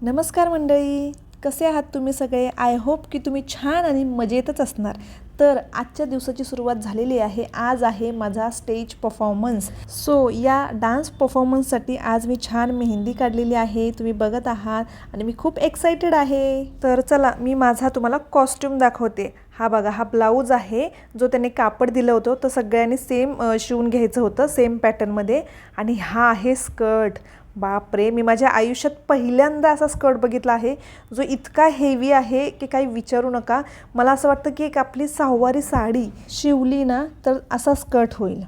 नमस्कार मंडळी, कसे आहात तुम्ही सगळे? आय होप की तुम्ही छान आणि मजेतच असणार. तर आजच्या दिवसाची सुरुवात झालेली आहे. आज आहे माझा स्टेज परफॉर्मन्स. सो या डान्स परफॉर्मन्ससाठी आज मी छान मेहंदी काढलेली आहे, तुम्ही बघत आहात आणि मी खूप एक्सायटेड आहे. तर चला मी माझा तुम्हाला कॉस्ट्यूम दाखवते. हा बघा, हा ब्लाऊज आहे जो त्याने कापड दिलं होतं, तर सगळ्यांनी सेम शिवून घ्यायचं होतं सेम पॅटर्नमध्ये. आणि हा आहे स्कर्ट. बापरे, मी माझ्या आयुष्यात पहिल्यांदा असा स्कर्ट बघितला आहे जो इतका हेवी आहे की काही विचारू नका. मला असं वाटतं की एक आपली सहावारी साडी शिवली ना तर असा स्कर्ट होईल.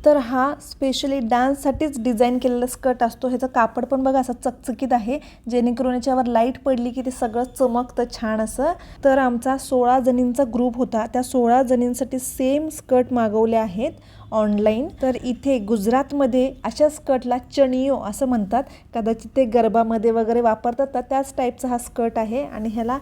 तर हा स्पेशली डान्ससाठीच डिझाईन केलेला स्कर्ट असतो. ह्याचं कापड पण बघा असं चकचकीत आहे, जेणेकरून याच्यावर लाईट पडली की ते सगळं चमकतं छान असं. तर आमचा 16 जणींचा ग्रुप होता, त्या 16 जणींसाठी सेम स्कर्ट मागवले आहेत ऑनलाईन. तर इथे गुजरातमध्ये अशा स्कर्टला चनियो असं म्हणतात, कदाचित ते गरबामध्ये वगैरे वापरतात, तर त्याच टाईपचा हा स्कर्ट आहे आणि ह्याला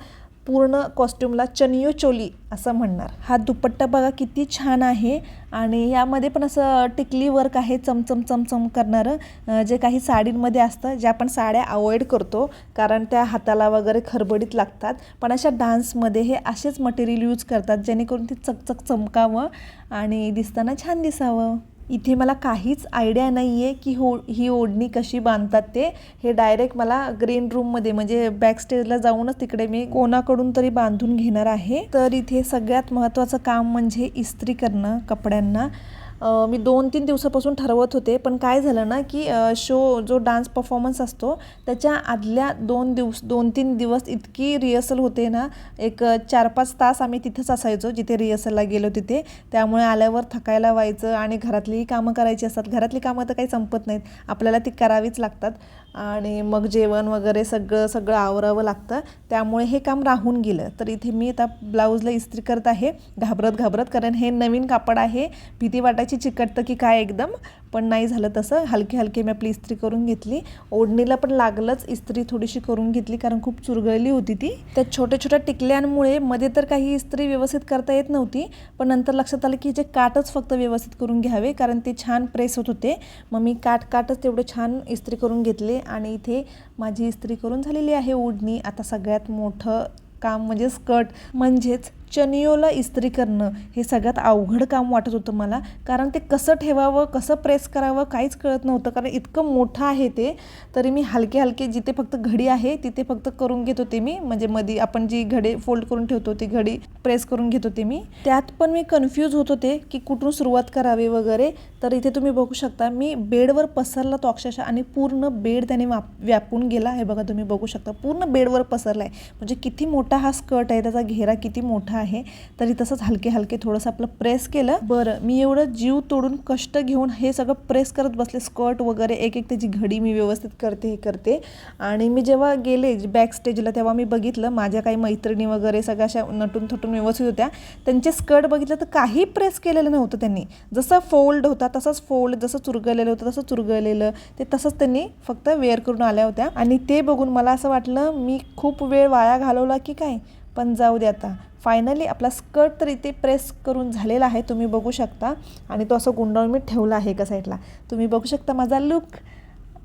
पूर्ण कॉस्ट्यूमला चनियो चोली असं म्हणणार. हा दुपट्टा बघा किती छान आहे आणि यामध्ये पण असं टिकली वर्क आहे, चमचम चमचम करणारं, जे काही साडींमध्ये असतं, ज्या आपण साड्या अवॉइड करतो कारण त्या हाताला वगैरे खरबडीत लागतात. पण अशा डान्समध्ये हे असेच मटेरियल यूज करतात जेणेकरून ती चकचक चमकावं आणि दिसताना छान दिसावं. इथे मला काहीच आयडिया नाही आहे की ही ओढणी कशी बांधतात ते. हे डायरेक्ट मला ग्रीन रूममध्ये म्हणजे बॅक स्टेजला जाऊनच तिकडे मी कोणाकडून तरी बांधून घेणार आहे. तर इथे सगळ्यात महत्त्वाचं काम म्हणजे इस्त्री करणं कपड्यांना. मी 2-3 दिवसापासून ठरवत होते, पण काय झालं ना की जो डान्स परफॉर्मन्स असतो त्याच्या आदल्या 2-3 दिवस इतकी रिहर्सल होते ना, एक 4-5 तास आम्ही तिथंच असायचो जिथे रिहर्सलला गेलो तिथे. त्यामुळे आल्यावर थकायला व्हायचं आणि घरातलीही कामं करायची असतात. घरातली कामं तर काही संपत नाहीत, आपल्याला ती करावीच लागतात आणि मग जेवण वगैरे सगळं आवरावं लागतं, त्यामुळे हे काम राहून गेलं. तर इथे मी आता ब्लाऊजला इस्त्री करत आहे घाबरत, कारण हे नवीन कापड आहे. भीती वाटायची चिकटतं की काय एकदम, पण नाही झालं तसं. हलके मी आपली इस्त्री करून घेतली. ओढणीला पण लागलंच इस्त्री थोडीशी करून घेतली कारण खूप चुरगळली होती ती. त्या छोट्या टिकल्यांमुळे मध्ये तर काही इस्त्री व्यवस्थित करता येत नव्हती, पण नंतर लक्षात आलं की जे काटच फक्त व्यवस्थित करून घ्यावे कारण ते छान प्रेस होत होते. मग मी काटच तेवढे छान इस्त्री करून घेतले आणि इथे माझी इस्त्री करून झालेली आहे ओढणी. आता सगळ्यात मोठं काम म्हणजे स्कर्ट म्हणजेच चनियोला इस्त्री करणं. हे सगळ्यात अवघड काम वाटत होतं मला, कारण ते कसं ठेवावं, कसं प्रेस करावं काहीच कळत नव्हतं, कारण इतकं मोठं आहे ते. तरी मी हलके जिथे फक्त घडी आहे तिथे फक्त करून घेत होते मी, म्हणजे मध्ये आपण जी घडी फोल्ड करून ठेवतो ती घडी प्रेस करून घेत होते मी. त्यात पण मी कन्फ्यूज होत होते की कुठून सुरुवात करावी वगैरे. तर इथे तुम्ही बघू शकता मी बेडवर पसरला तो अक्षरशः, आणि पूर्ण बेड त्याने व्यापून गेला. हे बघा तुम्ही बघू शकता पूर्ण बेडवर पसरला आहे, म्हणजे किती मोठा हा स्कर्ट आहे, त्याचा घेरा किती मोठा आहे. तरी तसंच हलके थोडंसं आपलं प्रेस केलं. बरं, मी एवढं जीव तोडून कष्ट घेऊन हे सगळं प्रेस करत बसले, स्कर्ट वगैरे एक त्याची घडी मी व्यवस्थित करते. आणि मी जेव्हा गेले बॅक स्टेजला तेव्हा मी बघितलं माझ्या काही मैत्रिणी वगैरे सगळ्या अशा नटून थटून व्यवस्थित होत्या. त्यांचे स्कर्ट बघितलं तर काही प्रेस केलेलं नव्हतं त्यांनी. जसं फोल्ड होता तसंच फोल्ड, जसं चुरगळलेलं होतं तसं चुरगळलेलं, ते तसंच त्यांनी फक्त वेअर करून आल्या होत्या. आणि ते बघून मला असं वाटलं मी खूप वेळ वाया घालवला की काय, पण जाऊ दे. आता फायनली आपला स्कर्ट तर इथे प्रेस करून झालेला आहे, तुम्ही बघू शकता. आणि तो असं गुंडाळून मी ठेवला आहे एका साईडला. तुम्ही बघू शकता माझा लुक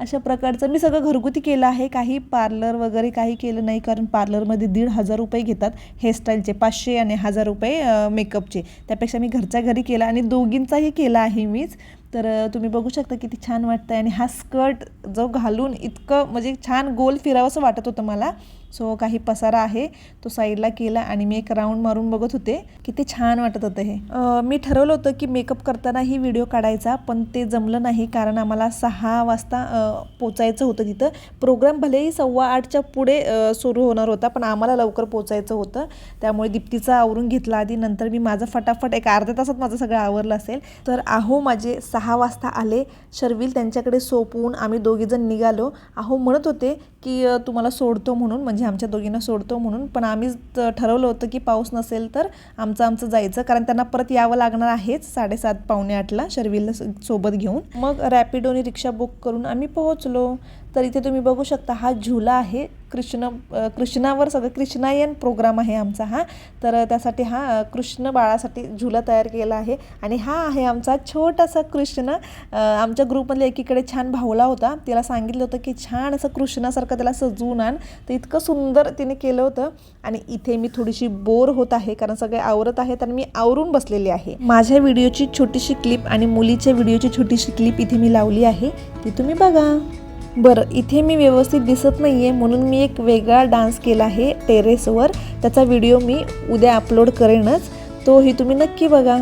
अशा प्रकारचं. मी सगळं घरगुती केलं आहे, काही पार्लर वगैरे काही केलं नाही, कारण पार्लरमध्ये 1,500 रुपये घेतात हेअरस्टाईलचे, 500 आणि 1,000 रुपये मेकअपचे. त्यापेक्षा मी घरच्या घरी केला आणि दोघींचाही केला आहे मीच. तर तुम्ही बघू शकता किती छान वाटतं. आणि हा स्कर्ट जो घालून इतकं म्हणजे छान गोल फिरावंसं वाटत होतं मला. सो काही पसारा आहे तो साईडला केला आणि मी एक राऊंड मारून बघत होते, किती छान वाटत होतं हे. मी ठरवलं होतं की मेकअप करताना ही व्हिडिओ काढायचा, पण ते जमलं नाही कारण आम्हाला 6 वाजता पोचायचं होतं तिथं. प्रोग्राम भलेही 8:15च्या पुढे सुरू होणार होता, पण आम्हाला लवकर पोचायचं होतं. त्यामुळे दीप्तीचा आवरून घेतला आधी, नंतर मी माझं फटाफट एक अर्ध्या तासात माझं सगळं आवरलं असेल. तर माझे 6 वाजता आले. शर्विल त्यांच्याकडे सोपवून आम्ही दोघीजण निघालो. म्हणत होते की तुम्हाला सोडतो म्हणून, म्हणजे आमच्या दोघींना सोडतो म्हणून, पण आम्ही ठरवलं होतं की पाऊस नसेल तर आमचं जायचं, कारण त्यांना परत यावं लागणार आहेच 7:30 पावणे 8ला शर्विलला सोबत घेऊन. मग रॅपिडोनी रिक्षा बुक करून आम्ही पोहोचलो. तर इथे तुम्ही बघू शकता हा झुला आहे. कृष्णावर सगळं कृष्णायन प्रोग्राम आहे आमचा हा. तर त्यासाठी हा कृष्ण बाळासाठी झुला तयार केला आहे. आणि हा आहे आमचा छोटासा कृष्ण. आमच्या ग्रुपमधल्या एकीकडे छान भावला होता, तिला सांगितलं होतं की छान असं कृष्णासारखं त्याला सजवून आण. तर इतकं सुंदर तिने केलं होतं. आणि इथे मी थोडीशी बोर होत आहे कारण सगळे आवरत आहेत आणि मी आवरून बसलेली आहे. माझ्या व्हिडिओची छोटीशी क्लिप आणि मुलीच्या व्हिडिओची छोटीशी क्लिप इथे मी लावली आहे, ती तुम्ही बघा. बरं, इथे मी व्यवस्थित दिसत नाही आहे म्हणून मी एक वेगळा डान्स केला आहे टेरेसवर. त्याचा व्हिडिओ मी उद्या अपलोड करेनच, तोही तुम्ही नक्की बघा.